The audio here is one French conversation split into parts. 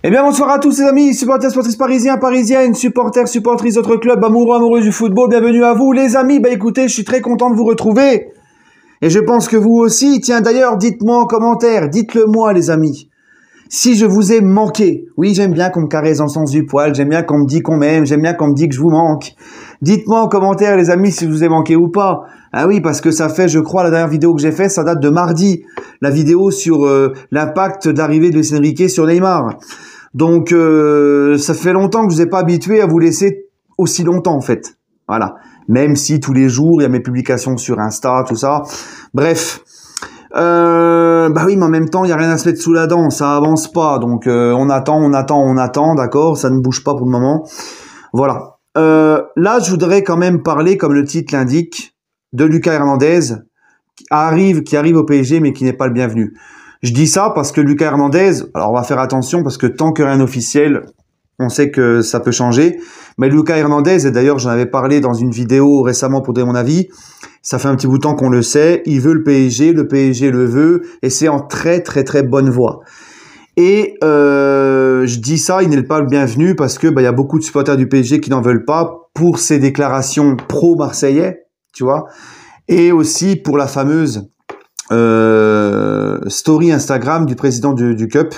Eh bien, bonsoir à tous les amis, supporters, sportifs parisiens, parisiennes, supporters, supportrices d'autres clubs, amoureux, amoureuses du football, bienvenue à vous les amis. Bah écoutez, je suis très content de vous retrouver. Et je pense que vous aussi. Tiens, d'ailleurs, dites-moi en commentaire, dites-le moi les amis. Si je vous ai manqué, oui, j'aime bien qu'on me caresse dans le sens du poil, j'aime bien qu'on me dit qu'on m'aime, j'aime bien qu'on me dit que je vous manque. Dites-moi en commentaire les amis si je vous ai manqué ou pas. Ah oui, parce que ça fait, je crois, la dernière vidéo que j'ai faite, ça date de mardi. La vidéo sur l'impact d'arrivée de Luis Enrique sur Neymar. Donc, ça fait longtemps que je vous ai pas habitué à vous laisser aussi longtemps, en fait. Voilà. Même si tous les jours, il y a mes publications sur Insta, tout ça. Bref. Bah oui, mais en même temps, il y a rien à se mettre sous la dent. Ça avance pas. Donc, on attend, d'accord? Ça ne bouge pas pour le moment. Voilà. Là, je voudrais quand même parler, comme le titre l'indique, de Lucas Hernandez, qui arrive au PSG, mais qui n'est pas le bienvenu. Je dis ça parce que Lucas Hernandez, alors on va faire attention parce que tant que rien officiel, on sait que ça peut changer. Mais Lucas Hernandez, et d'ailleurs j'en avais parlé dans une vidéo récemment pour donner mon avis, ça fait un petit bout de temps qu'on le sait, il veut le PSG le veut, et c'est en très bonne voie. Et je dis ça, il n'est pas le bienvenu parce que il y a beaucoup de supporters du PSG qui n'en veulent pas pour ses déclarations pro-marseillais, tu vois, et aussi pour la fameuse story Instagram du président du CUP,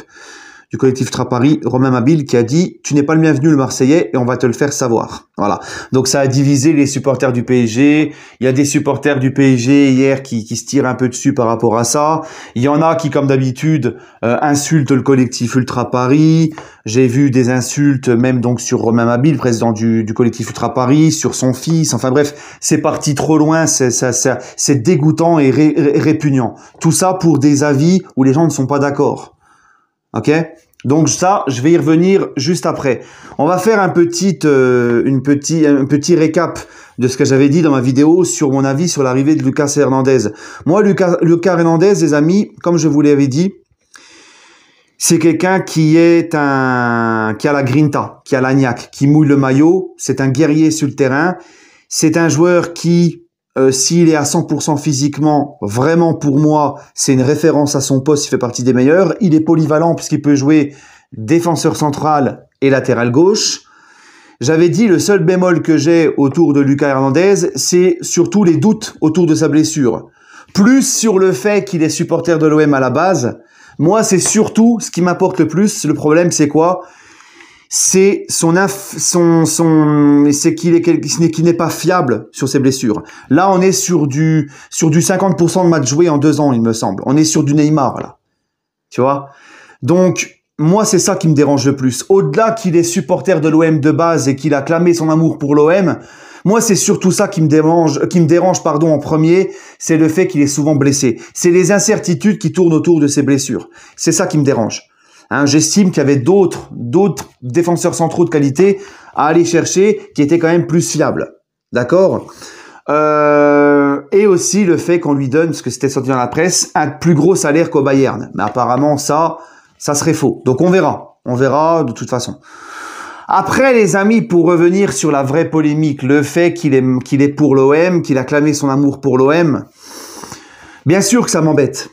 du collectif Ultra Paris, Romain Mabille, qui a dit « Tu n'es pas le bienvenu le Marseillais et on va te le faire savoir ». Voilà. Donc ça a divisé les supporters du PSG. Il y a des supporters du PSG hier qui se tirent un peu dessus par rapport à ça. Il y en a qui, comme d'habitude, insultent le collectif Ultra Paris. J'ai vu des insultes même donc sur Romain Mabille, président du collectif Ultra Paris, sur son fils. Enfin bref, c'est parti trop loin. C'est dégoûtant et répugnant. Tout ça pour des avis où les gens ne sont pas d'accord. Ok, donc ça, je vais y revenir juste après. On va faire un petit récap de ce que j'avais dit dans ma vidéo sur mon avis sur l'arrivée de Lucas Hernandez. Moi, Lucas Hernandez, les amis, comme je vous l'avais dit, c'est quelqu'un qui a la grinta, qui a la niaque, qui mouille le maillot. C'est un guerrier sur le terrain. C'est un joueur qui, s'il est à 100% physiquement, vraiment pour moi, c'est une référence à son poste, il fait partie des meilleurs. Il est polyvalent puisqu'il peut jouer défenseur central et latéral gauche. J'avais dit le seul bémol que j'ai autour de Lucas Hernandez, c'est surtout les doutes autour de sa blessure. Plus sur le fait qu'il est supporter de l'OM à la base. Moi, c'est surtout ce qui m'apporte le plus. Le problème, c'est quoi ? C'est c'est qu'il n'est pas fiable sur ses blessures. Là, on est sur du 50% de matchs joués en 2 ans, il me semble. On est sur du Neymar, là. Tu vois? Donc, moi, c'est ça qui me dérange le plus. Au-delà qu'il est supporter de l'OM de base et qu'il a clamé son amour pour l'OM, moi, c'est surtout ça qui me dérange, en premier, c'est le fait qu'il est souvent blessé. C'est les incertitudes qui tournent autour de ses blessures. C'est ça qui me dérange. Hein, j'estime qu'il y avait d'autres défenseurs centraux de qualité à aller chercher qui étaient quand même plus fiables. D'accord ? Et aussi le fait qu'on lui donne, parce que c'était sorti dans la presse, un plus gros salaire qu'au Bayern. Mais apparemment, ça serait faux. Donc on verra. On verra de toute façon. Après, les amis, pour revenir sur la vraie polémique, le fait qu'il est pour l'OM, qu'il a clamé son amour pour l'OM, bien sûr que ça m'embête.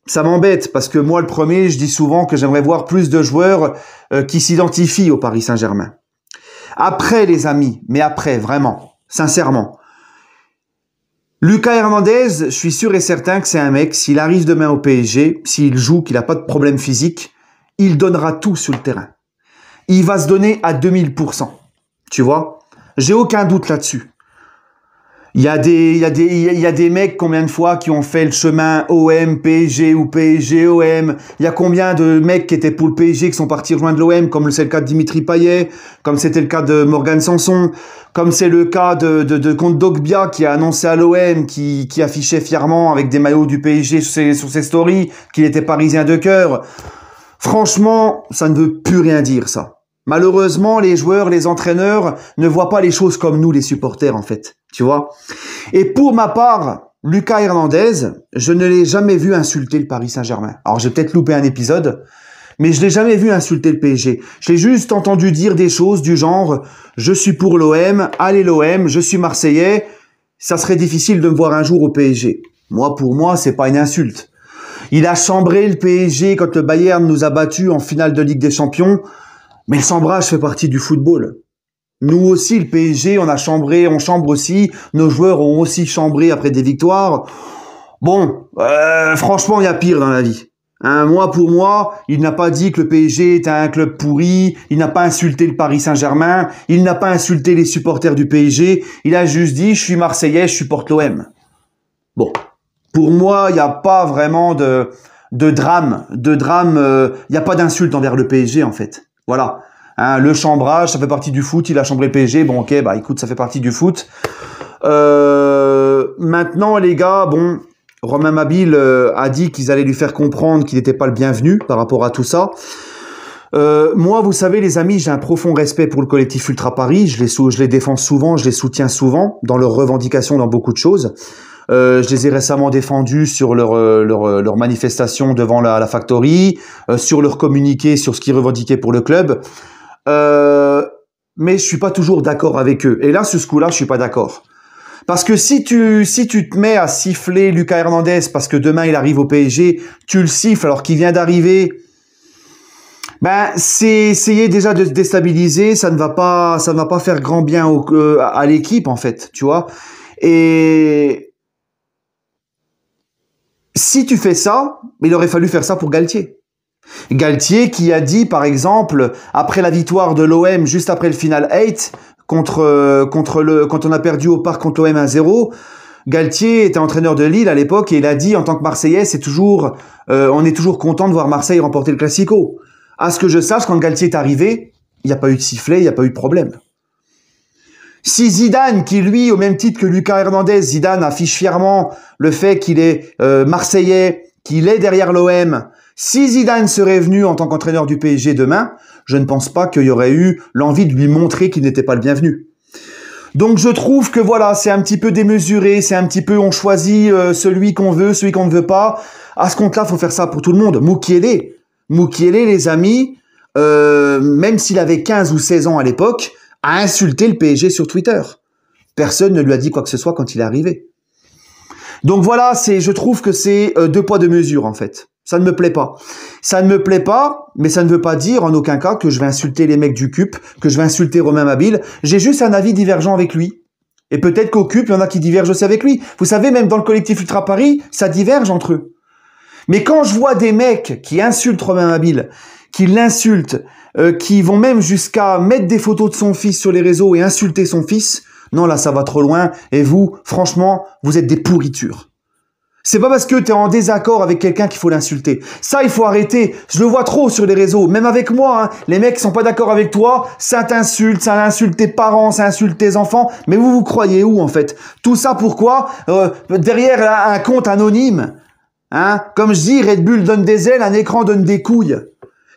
Ça m'embête parce que moi, le premier, je dis souvent que j'aimerais voir plus de joueurs qui s'identifient au Paris Saint-Germain. Après, les amis, mais après, vraiment, sincèrement, Lucas Hernandez, je suis sûr et certain que c'est un mec, s'il arrive demain au PSG, s'il joue, qu'il n'a pas de problème physique, il donnera tout sur le terrain. Il va se donner à 2000%. Tu vois? J'ai aucun doute là-dessus. Il y a des mecs, combien de fois, qui ont fait le chemin OM, PSG ou PSG, OM. Il y a combien de mecs qui étaient pour le PSG qui sont partis rejoindre l'OM, comme c'est le cas de Dimitri Payet, comme c'était le cas de Morgan Sanson, comme c'est le cas de Kondogbia qui a annoncé à l'OM, qui affichait fièrement avec des maillots du PSG sur ses stories, qu'il était parisien de cœur. Franchement, ça ne veut plus rien dire, ça. Malheureusement, les joueurs, les entraîneurs ne voient pas les choses comme nous, les supporters, en fait. Tu vois? Et pour ma part, Lucas Hernandez, je ne l'ai jamais vu insulter le Paris Saint-Germain. Alors, j'ai peut-être loupé un épisode, mais je l'ai jamais vu insulter le PSG. Je l'ai juste entendu dire des choses du genre « Je suis pour l'OM, allez l'OM, je suis Marseillais, ça serait difficile de me voir un jour au PSG. » Moi, pour moi, c'est pas une insulte. Il a chambré le PSG quand le Bayern nous a battus en finale de Ligue des Champions. Mais le chambrage fait partie du football. Nous aussi, le PSG, on a chambré, on chambre aussi. Nos joueurs ont aussi chambré après des victoires. Bon, franchement, il y a pire dans la vie. Hein, moi, pour moi, il n'a pas dit que le PSG était un club pourri. Il n'a pas insulté le Paris Saint-Germain. Il n'a pas insulté les supporters du PSG. Il a juste dit, je suis Marseillais, je supporte l'OM. Bon, pour moi, il n'y a pas vraiment de drame. Il n'y a pas d'insulte envers le PSG, en fait. Voilà. Hein, le chambrage, ça fait partie du foot. Il a chambré le PSG. Bon, ok, bah écoute, ça fait partie du foot. Maintenant, les gars, bon, Romain Mabille a dit qu'ils allaient lui faire comprendre qu'il n'était pas le bienvenu par rapport à tout ça. Moi, vous savez, les amis, j'ai un profond respect pour le collectif Ultra Paris. Je les défends souvent, je les soutiens souvent dans leurs revendications, dans beaucoup de choses. Je les ai récemment défendus sur leur manifestation devant la Factory, sur leur communiqué, sur ce qu'ils revendiquaient pour le club. Mais je suis pas toujours d'accord avec eux. Et là, sur ce coup-là, je suis pas d'accord. Parce que si tu te mets à siffler Lucas Hernandez parce que demain il arrive au PSG, tu le siffles alors qu'il vient d'arriver, ben c'est essayer déjà de se déstabiliser, ça ne va pas faire grand bien à l'équipe en fait, tu vois. Et si tu fais ça, il aurait fallu faire ça pour Galtier. Galtier qui a dit, par exemple, après la victoire de l'OM, juste après le Final 8, quand on a perdu au parc contre l'OM 1-0, Galtier était entraîneur de Lille à l'époque et il a dit, en tant que Marseillais, on est toujours content de voir Marseille remporter le Classico. À ce que je sache, quand Galtier est arrivé, il n'y a pas eu de sifflet, il n'y a pas eu de problème. Si Zidane, qui lui, au même titre que Lucas Hernandez, Zidane affiche fièrement le fait qu'il est Marseillais, qu'il est derrière l'OM, si Zidane serait venu en tant qu'entraîneur du PSG demain, je ne pense pas qu'il y aurait eu l'envie de lui montrer qu'il n'était pas le bienvenu. Donc je trouve que voilà, c'est un petit peu démesuré, c'est un petit peu on choisit celui qu'on veut, celui qu'on ne veut pas. À ce compte-là, faut faire ça pour tout le monde. Mukiele, les amis, même s'il avait 15 ou 16 ans à l'époque, a insulté le PSG sur Twitter. Personne ne lui a dit quoi que ce soit quand il est arrivé. Donc voilà, je trouve que c'est deux poids deux mesures en fait. Ça ne me plaît pas. Ça ne me plaît pas, mais ça ne veut pas dire en aucun cas que je vais insulter les mecs du CUP, que je vais insulter Romain Mabille. J'ai juste un avis divergent avec lui. Et peut-être qu'au CUP, il y en a qui divergent aussi avec lui. Vous savez, même dans le collectif Ultra Paris, ça diverge entre eux. Mais quand je vois des mecs qui insultent Romain Mabille, qui l'insultent, qui vont même jusqu'à mettre des photos de son fils sur les réseaux et insulter son fils, non, là, ça va trop loin. Et vous, franchement, vous êtes des pourritures. C'est pas parce que tu es en désaccord avec quelqu'un qu'il faut l'insulter. Ça, il faut arrêter. Je le vois trop sur les réseaux, même avec moi. Hein. Les mecs qui sont pas d'accord avec toi, ça t'insulte, ça insulte tes parents, ça insulte tes enfants. Mais vous croyez où, en fait? Tout ça, pourquoi? Derrière un compte anonyme. Hein? Comme je dis, Red Bull donne des ailes, un écran donne des couilles.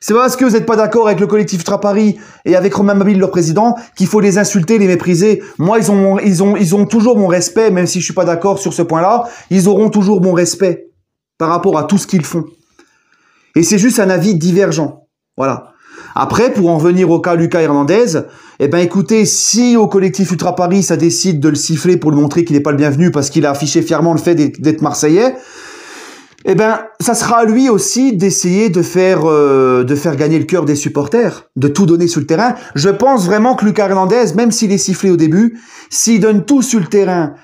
C'est pas parce que vous n'êtes pas d'accord avec le collectif Ultra Paris et avec Romain Mabille, leur président, qu'il faut les insulter, les mépriser. Moi, ils ont toujours mon respect, même si je suis pas d'accord sur ce point-là. Ils auront toujours mon respect par rapport à tout ce qu'ils font. Et c'est juste un avis divergent. Voilà. Après, pour en revenir au cas Lucas Hernandez, eh ben, écoutez, si au collectif Ultra Paris, ça décide de le siffler pour lui montrer qu'il n'est pas le bienvenu parce qu'il a affiché fièrement le fait d'être Marseillais, eh ben, ça sera à lui aussi d'essayer de faire gagner le cœur des supporters, de tout donner sur le terrain. Je pense vraiment que Lucas Hernandez, même s'il est sifflé au début, s'il donne tout sur le terrain,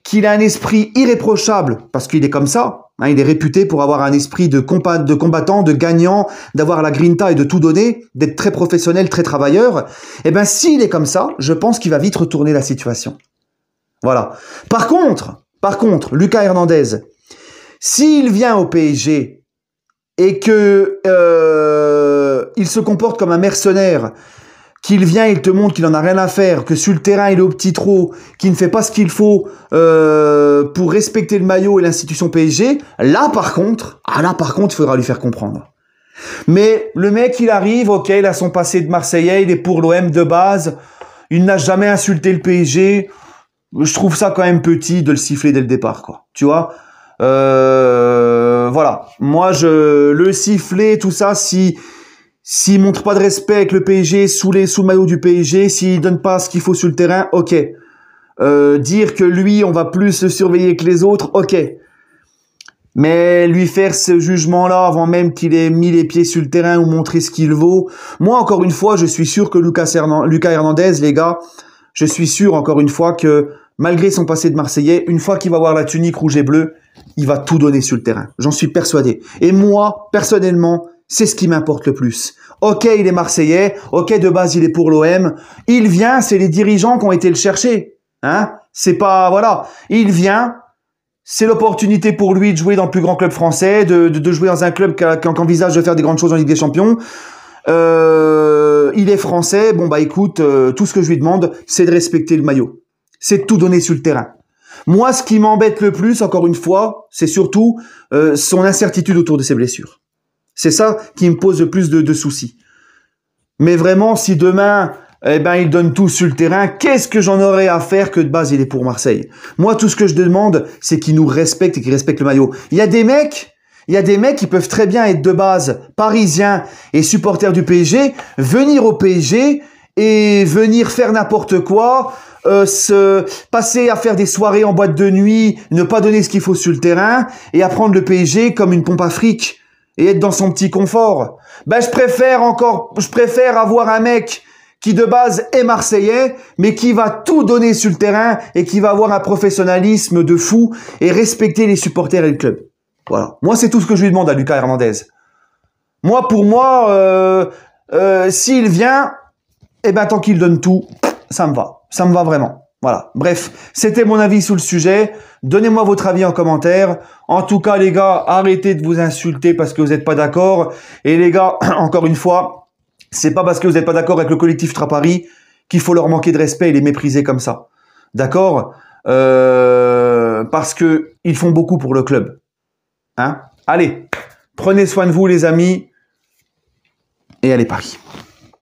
qu'il a un esprit irréprochable, parce qu'il est comme ça, hein, il est réputé pour avoir un esprit de combattant, de gagnant, d'avoir la grinta et de tout donner, d'être très professionnel, très travailleur, eh ben, s'il est comme ça, je pense qu'il va vite retourner la situation. Voilà. Par contre, Lucas Hernandez, s'il vient au PSG et que il se comporte comme un mercenaire, qu'il vient, il te montre qu'il en a rien à faire, que sur le terrain il est au petit trot, qu'il ne fait pas ce qu'il faut pour respecter le maillot et l'institution PSG, là par contre, il faudra lui faire comprendre. Mais le mec, il arrive, ok, il a son passé de Marseillais, il est pour l'OM de base, il n'a jamais insulté le PSG. Je trouve ça quand même petit de le siffler dès le départ, quoi. Tu vois? Voilà. Moi, le sifflet, tout ça, s'il montre pas de respect avec le PSG, sous le maillot du PSG, s'il donne pas ce qu'il faut sur le terrain, ok. Dire que lui, on va plus le surveiller que les autres, ok. Mais lui faire ce jugement-là avant même qu'il ait mis les pieds sur le terrain ou montré ce qu'il vaut. Moi, encore une fois, je suis sûr que Lucas Hernandez, les gars, je suis sûr, encore une fois, que malgré son passé de Marseillais, une fois qu'il va voir la tunique rouge et bleue, il va tout donner sur le terrain. J'en suis persuadé. Et moi, personnellement, c'est ce qui m'importe le plus. Ok, il est Marseillais. Ok, de base, il est pour l'OM. Il vient, c'est les dirigeants qui ont été le chercher. Hein? C'est pas, voilà. Il vient. C'est l'opportunité pour lui de jouer dans le plus grand club français, de jouer dans un club qui envisage de faire des grandes choses en Ligue des Champions. Il est français. Bon, bah écoute, tout ce que je lui demande, c'est de respecter le maillot. C'est de tout donner sur le terrain. Moi, ce qui m'embête le plus, encore une fois, c'est surtout son incertitude autour de ses blessures. C'est ça qui me pose le plus de soucis. Mais vraiment, si demain, il donne tout sur le terrain, qu'est-ce que j'en aurais à faire que de base, il est pour Marseille? Moi, tout ce que je demande, c'est qu'il nous respecte et qu'il respecte le maillot. Il y a des mecs qui peuvent très bien être de base parisiens et supporters du PSG, venir au PSG et venir faire n'importe quoi, se passer à faire des soirées en boîte de nuit, ne pas donner ce qu'il faut sur le terrain et à prendre le PSG comme une pompe à fric et être dans son petit confort. Ben, je préfère avoir un mec qui de base est marseillais, mais qui va tout donner sur le terrain et qui va avoir un professionnalisme de fou et respecter les supporters et le club. Voilà. Moi, c'est tout ce que je lui demande à Lucas Hernandez. Pour moi, s'il vient, tant qu'il donne tout, ça me va. Ça me va vraiment. Voilà. Bref, c'était mon avis sur le sujet. Donnez-moi votre avis en commentaire. En tout cas, les gars, arrêtez de vous insulter parce que vous n'êtes pas d'accord. Et les gars, encore une fois, c'est pas parce que vous n'êtes pas d'accord avec le collectif Ultra Paris qu'il faut leur manquer de respect et les mépriser comme ça. D'accord? Parce que ils font beaucoup pour le club. Hein? Allez, prenez soin de vous, les amis. Et allez Paris.